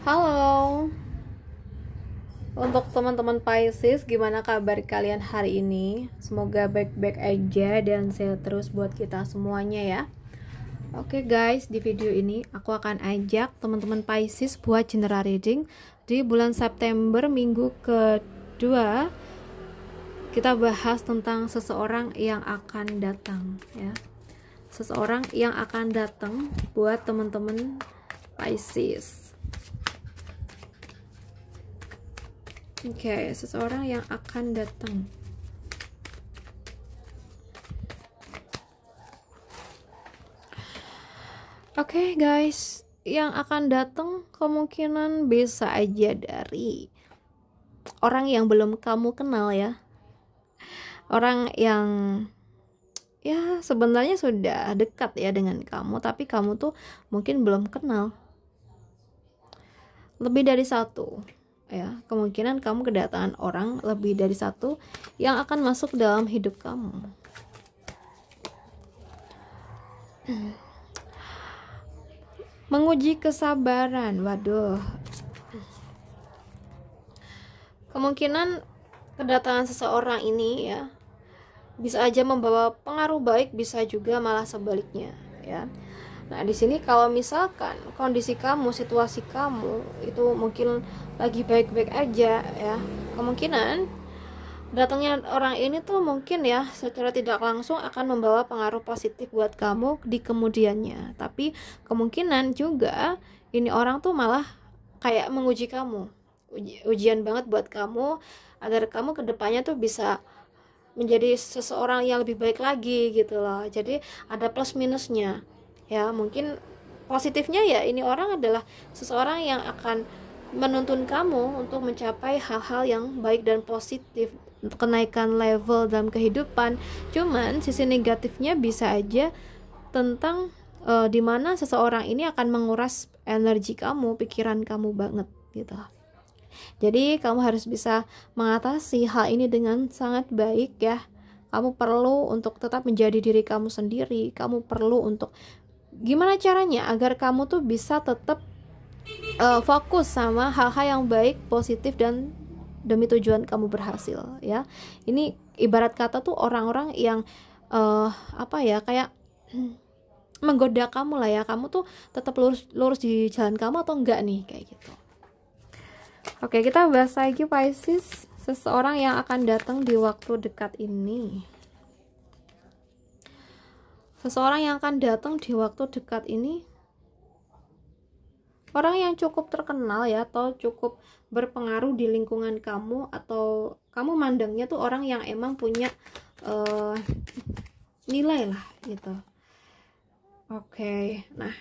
Halo, untuk teman-teman Pisces, gimana kabar kalian hari ini? Semoga baik-baik aja dan sehat terus buat kita semuanya ya. Oke guys, di video ini aku akan ajak teman-teman Pisces buat general reading di bulan September minggu kedua. Kita bahas tentang seseorang yang akan datang ya. Seseorang yang akan datang buat teman-teman Pisces. Oke, seseorang yang akan datang. Oke, guys, yang akan datang kemungkinan bisa aja dari orang yang belum kamu kenal ya. Orang yang ya sebenarnya sudah dekat ya dengan kamu, tapi kamu tuh mungkin belum kenal. Lebih dari satu. Ya, kemungkinan kamu kedatangan orang lebih dari satu yang akan masuk dalam hidup kamu. Menguji kesabaran, waduh. Kemungkinan kedatangan seseorang ini ya bisa aja membawa pengaruh baik, bisa juga malah sebaliknya ya. Nah, di sini kalau misalkan kondisi kamu, situasi kamu itu mungkin lagi baik-baik aja ya, kemungkinan datangnya orang ini tuh mungkin ya secara tidak langsung akan membawa pengaruh positif buat kamu di kemudiannya. Tapi kemungkinan juga ini orang tuh malah kayak menguji kamu, ujian banget buat kamu agar kamu kedepannya tuh bisa menjadi seseorang yang lebih baik lagi gitu loh. Jadi ada plus minusnya ya. Mungkin positifnya ya ini orang adalah seseorang yang akan menuntun kamu untuk mencapai hal-hal yang baik dan positif, kenaikan level dalam kehidupan. Cuman sisi negatifnya bisa aja tentang dimana seseorang ini akan menguras energi kamu, pikiran kamu banget gitu. Jadi kamu harus bisa mengatasi hal ini dengan sangat baik ya. Kamu perlu untuk tetap menjadi diri kamu sendiri. Kamu perlu untuk gimana caranya agar kamu tuh bisa tetap fokus sama hal-hal yang baik, positif, dan demi tujuan kamu berhasil ya. Ini ibarat kata tuh orang-orang yang kayak menggoda kamu lah ya. Kamu tuh tetap lurus di jalan kamu atau enggak nih, kayak gitu. Oke, kita bahas lagi Pisces, seseorang yang akan datang di waktu dekat ini. Seseorang yang akan datang di waktu dekat ini orang yang cukup terkenal ya, atau cukup berpengaruh di lingkungan kamu, atau kamu mandangnya tuh orang yang emang punya nilai lah gitu. Oke, nah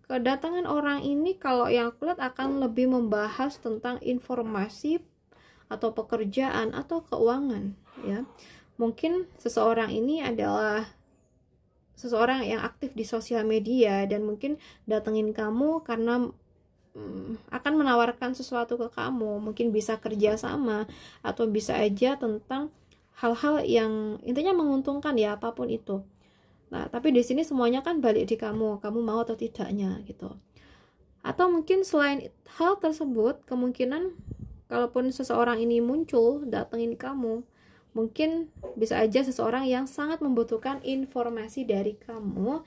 kedatangan orang ini kalau yang aku lihat akan lebih membahas tentang informasi atau pekerjaan atau keuangan ya. Mungkin seseorang ini adalah seseorang yang aktif di sosial media dan mungkin datengin kamu karena akan menawarkan sesuatu ke kamu. Mungkin bisa kerja sama atau bisa aja tentang hal-hal yang intinya menguntungkan ya, apapun itu. Nah, tapi di sini semuanya kan balik di kamu mau atau tidaknya gitu. Atau mungkin selain hal tersebut, kemungkinan kalaupun seseorang ini muncul datengin kamu, mungkin bisa aja seseorang yang sangat membutuhkan informasi dari kamu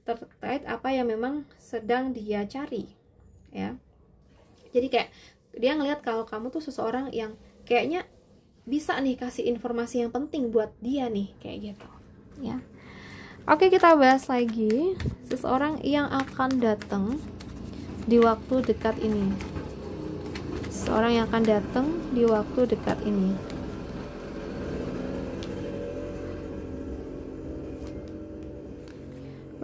terkait apa yang memang sedang dia cari ya. Jadi kayak dia ngelihat kalau kamu tuh seseorang yang kayaknya bisa nih kasih informasi yang penting buat dia nih, kayak gitu ya. Oke, kita bahas lagi seseorang yang akan datang di waktu dekat ini. Seseorang yang akan datang di waktu dekat ini.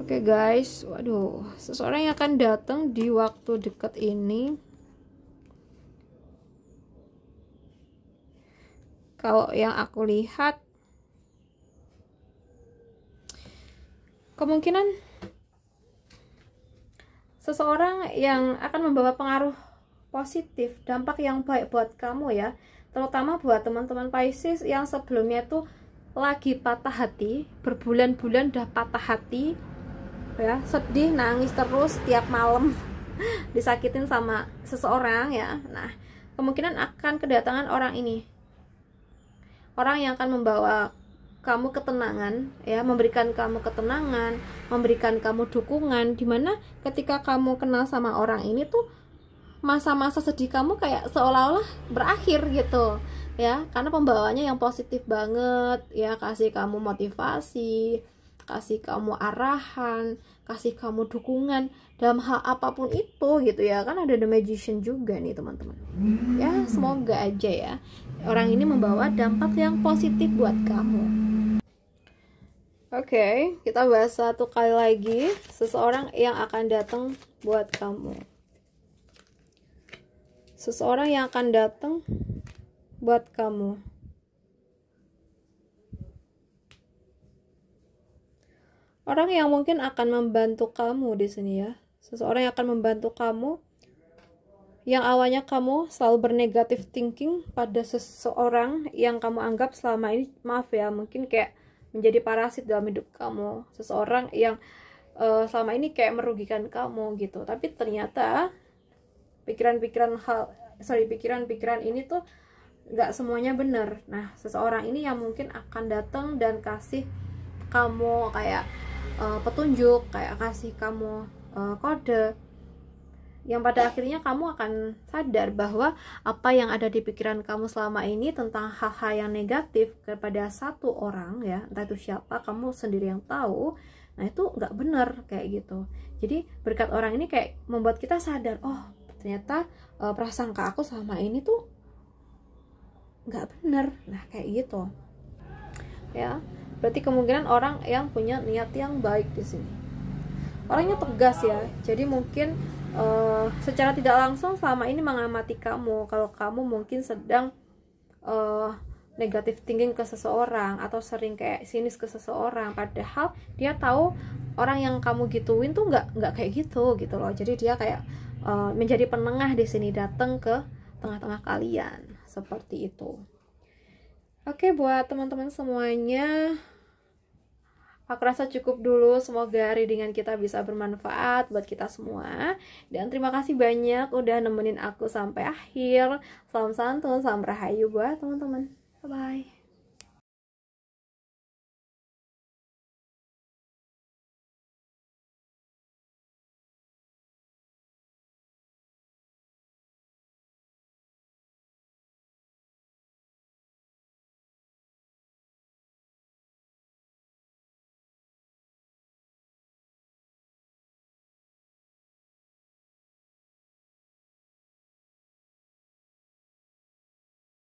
Oke guys, waduh, seseorang yang akan datang di waktu dekat ini, kalau yang aku lihat kemungkinan seseorang yang akan membawa pengaruh positif, dampak yang baik buat kamu ya, terutama buat teman-teman Pisces yang sebelumnya tuh lagi patah hati, berbulan-bulan udah patah hati ya, sedih, nangis terus tiap malam disakitin sama seseorang ya. Nah, kemungkinan akan kedatangan orang ini, orang yang akan membawa kamu ketenangan ya, memberikan kamu ketenangan, memberikan kamu dukungan, dimana ketika kamu kenal sama orang ini tuh masa-masa sedih kamu kayak seolah-olah berakhir gitu ya, karena pembawaannya yang positif banget ya, kasih kamu motivasi, kasih kamu arahan, kasih kamu dukungan dalam hal apapun itu gitu ya. Kan ada The Magician juga nih teman-teman ya. Semoga aja ya orang ini membawa dampak yang positif buat kamu. Oke, kita bahas satu kali lagi seseorang yang akan datang buat kamu. Seseorang yang akan datang buat kamu. Orang yang mungkin akan membantu kamu di sini ya. Seseorang yang akan membantu kamu. Yang awalnya kamu selalu bernegatif thinking pada seseorang yang kamu anggap selama ini, maaf ya, mungkin kayak menjadi parasit dalam hidup kamu. Seseorang yang selama ini kayak merugikan kamu gitu. Tapi ternyata pikiran-pikiran ini tuh nggak semuanya benar. Nah, seseorang ini yang mungkin akan datang dan kasih kamu kayak petunjuk, kayak kasih kamu kode, yang pada akhirnya kamu akan sadar bahwa apa yang ada di pikiran kamu selama ini tentang hal-hal yang negatif kepada satu orang ya, entah itu siapa, kamu sendiri yang tahu. Nah, itu nggak benar kayak gitu. Jadi berkat orang ini kayak membuat kita sadar, oh ternyata prasangka aku selama ini tuh nggak benar. Nah, kayak gitu ya. Berarti kemungkinan orang yang punya niat yang baik di sini. Orangnya tegas ya. Jadi mungkin secara tidak langsung selama ini mengamati kamu. Kalau kamu mungkin sedang negatif thinking ke seseorang atau sering kayak sinis ke seseorang, padahal dia tahu orang yang kamu gituin tuh nggak kayak gitu loh. Jadi dia kayak menjadi penengah di sini, datang ke tengah-tengah kalian seperti itu. Oke, buat teman-teman semuanya, aku rasa cukup dulu. Semoga readingan kita bisa bermanfaat buat kita semua. Dan terima kasih banyak udah nemenin aku sampai akhir. Salam santun, salam rahayu buat teman-teman. Bye-bye.